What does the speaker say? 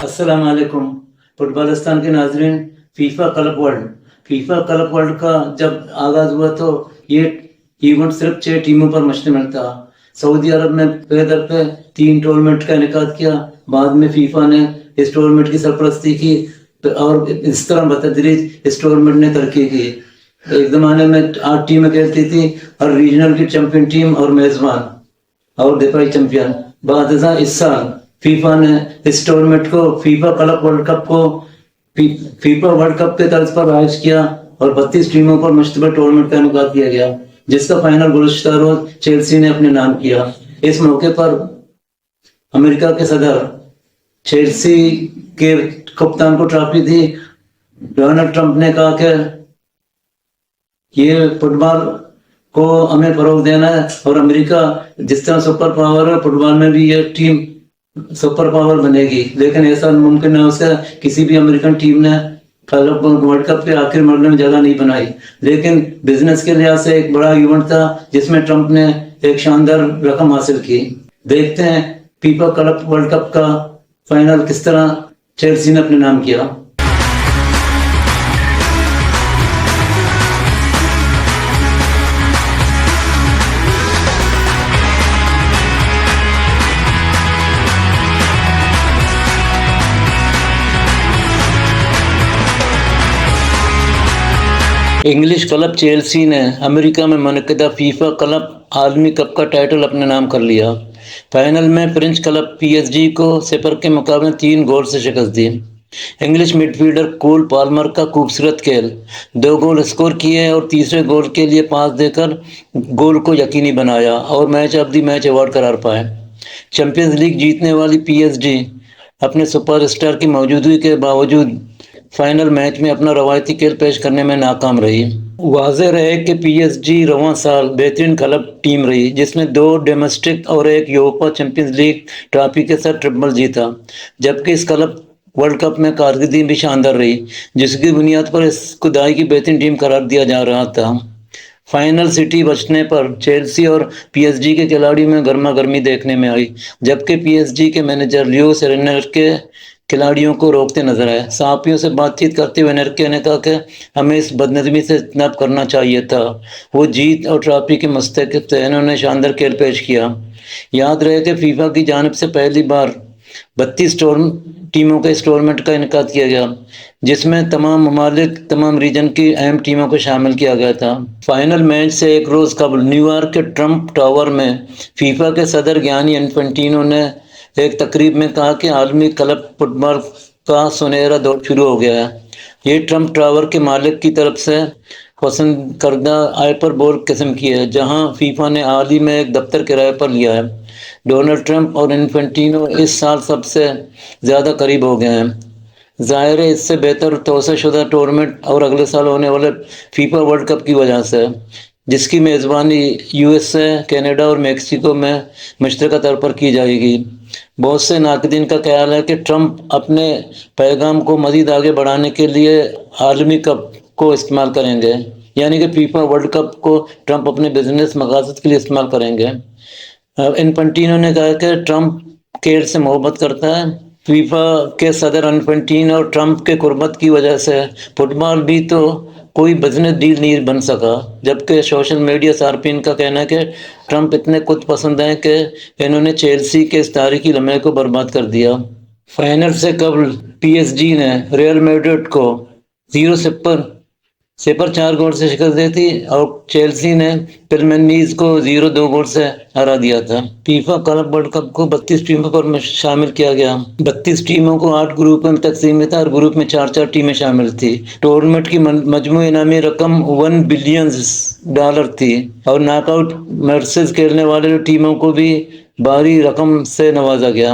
अस्सलाम वालेकुम। फुटबॉलिस्तान के नाजरीन, फीफा क्लब वर्ल्ड का जब आगाज हुआ तो ये इवेंट सिर्फ 6 टीमों पर मुश्तमिल था। सऊदी अरब ने पैदल पे 3 टूर्नामेंट का इनेकाद किया। बाद में फीफा ने इस टूर्नामेंट की सरपरस्ती की और इस तरह बतदरीज इस टूर्नामेंट ने तरक्की की। एक जमाने में 8 टीमें खेलती थी, हर रीजनल की चैंपियन टीम और मेजबान और दिफाई चैंपियन। बाद इस साल फीफा ने इस टूर्नामेंट को फीफा वर्ल्ड कप के तर्ज पर आयोजित किया और 32 टीमों पर मुश्तमिल टूर्नामेंट का इनेकाद किया गया, जिसका फाइनल गुज़श्ता रोज चेल्सी ने अपने नाम किया। इस मौके पर अमेरिका के सदर चेल्सी के कप्तान को ट्रॉफी दी। डोनाल्ड ट्रंप ने कहा कि ये फुटबॉल को हमें फरोग देना है और अमेरिका जिस तरह सुपर पावर है, फुटबॉल में भी ये टीम सुपर पावर बनेगी। लेकिन ऐसा मुमकिन है उसका किसी भी अमेरिकन टीम ने वर्ल्ड कप के आखिर मरने में जगह नहीं बनाई। लेकिन बिजनेस के लिहाज से एक बड़ा इवेंट था जिसमें ट्रंप ने एक शानदार रकम हासिल की। देखते हैं फीफा क्लब वर्ल्ड कप का फाइनल किस तरह चेल्सी ने अपने नाम किया। इंग्लिश क्लब चेल्सी ने अमेरिका में मुनक़िदा फीफा क्लब आलमी कप का टाइटल अपने नाम कर लिया। फाइनल में फ्रेंच क्लब PSG को 0 के मुकाबले 3 गोल से शिकस्त दी। इंग्लिश मिडफील्डर कोल पाल्मर का खूबसूरत खेल, 2 गोल स्कोर किए और तीसरे गोल के लिए पास देकर गोल को यकीनी बनाया और match of the match award करार पाए। चैंपियंस लीग जीतने वाली PSG अपने सुपरस्टार की मौजूदगी के बावजूद फाइनल मैच में अपना रवायती खेल पेश करने में नाकाम रही। वाज़ेह रहे कि PSG रवां साल बेहतरीन क्लब टीम रही, जिसने 2 डोमेस्टिक और 1 यूरोपा चैंपियंस लीग ट्रॉफी के साथ ट्रिपल जीता, जबकि इस क्लब वर्ल्ड कप में कारकर्दगी भी शानदार रही, जिसकी बुनियाद पर इस खुदाई की बेहतरीन टीम करार दिया जा रहा था। फाइनल सिटी बचने पर चेल्सी और PSG के खिलाड़ी में गर्मा गर्मी देखने में आई, जबकि PSG के मैनेजर लियोस एनरिके खिलाड़ियों को रोकते नजर आए। सहाफ़ियों से बातचीत करते हुए एनरिके ने कहा कि हमें इस बदनज़मी से इज्तनाब करना चाहिए था। वो जीत और ट्रॉफी के मुस्तहक़ थे। इन्होंने शानदार खेल पेश किया। याद रहे कि फीफा की जानिब से पहली बार 32 टीमों के इस टूर्नामेंट का इनेकाद किया गया, जिसमें तमाम ममालिक, तमाम रीजन की अहम टीमों को शामिल किया गया था। फाइनल मैच से एक रोज़ कबल न्यूयॉर्क के ट्रंप टावर में फीफा के सदर गियानी इन्फेंटिनो ने एक तकरीब में कहा कि आलमी क्लब फुटबॉल का सुनहरा दौर शुरू हो गया है। ये ट्रंप टावर के मालिक की तरफ से पसंद करदा हाइपरबोल किस्म की है, जहां फीफा ने हाल ही में एक दफ्तर किराए पर लिया है। डोनाल्ड ट्रंप और इन्फेंटिनो इस साल सबसे ज़्यादा करीब हो गए हैं। ज़ाहिर है इससे बेहतर तोसा शुदा टूर्नामेंट और अगले साल होने वाले फीफा वर्ल्ड कप की वजह से, जिसकी मेज़बानी USA, कनाडा और मेक्सिको में मुश्तरका तौर पर की जाएगी। बहुत से नाक़दीन का ख्याल है कि ट्रंप अपने पैगाम को मज़ीद आगे बढ़ाने के लिए आलमी कप को इस्तेमाल करेंगे, यानी कि फीफा वर्ल्ड कप को ट्रंप अपने बिजनेस मकासद के लिए इस्तेमाल करेंगे। इन्फेंटिनो ने कहा कि ट्रंप खेल से मोहब्बत करता है। फीफा के सदर इन्फेंटिनो और ट्रंप के कुर्बत की वजह से फुटबॉल भी तो कोई बिजनेस डील नहीं बन सका, जबकि सोशल मीडिया सार्फिन का कहना है कि ट्रंप इतने खुद पसंद हैं कि इन्होंने चेल्सी के इस तारीखी लम्हे को बर्बाद कर दिया। फाइनल से कबल PSG ने रियल मैड्रिड को 0-4 गोल से शिकस्त दी थी और चेल्सी ने पिलमेनीज को 0-2 गोल से हरा दिया था। फीफा क्लब वर्ल्ड कप को 32 टीमों पर शामिल किया गया। 32 टीमों को 8 ग्रुप में तकसीम था और ग्रुप में 4-4 टीमें शामिल थी। टूर्नामेंट की मजमू इनामी रकम $1 बिलियन थी और नॉकआउट मैचेस खेलने वाले टीमों को भी भारी रकम से नवाजा गया।